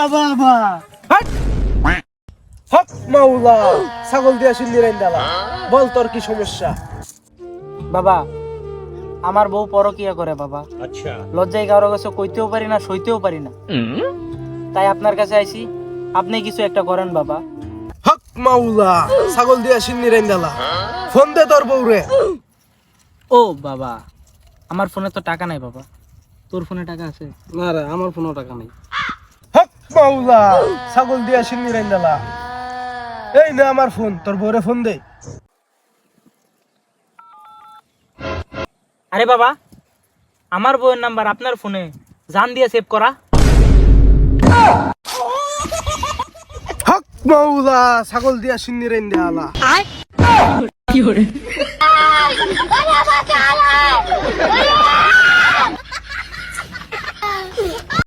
বাবা হক মাওলা ছাগল দিয়া সিন্নি রাইন্দালা বল তোর কি সমস্যা? বাবা আমার বউ পরকিয়া করে বাবা। আচ্ছা, লজ্জায় কারো কাছে কইতেও পারি না, সইতেও পারি না। তাই আপনার কাছে আইছি, আপনি কিছু একটা করেন বাবা। হক মাওলা ছাগল দিয়া সিন্নি রাইন্দালা ফোন দে তোর বউরে। ও বাবা, আমার ফোনে তো টাকা নাই বাবা। তোর ফোনে টাকা আছে? না রে, আমার ফোনেও টাকা নেই। হক মাওলা ছাগল দিয়া সিন্নি রাইন্দালা। এই না আমার ফোন, তোর বউরে ফোন দে। আরে বাবা, আমার বউয়ের নাম্বার আপনার ফোনে জান দিয়ে সেভ করা। হক মাওলা ছাগল দিয়া সিন্নি রাইন্দালা।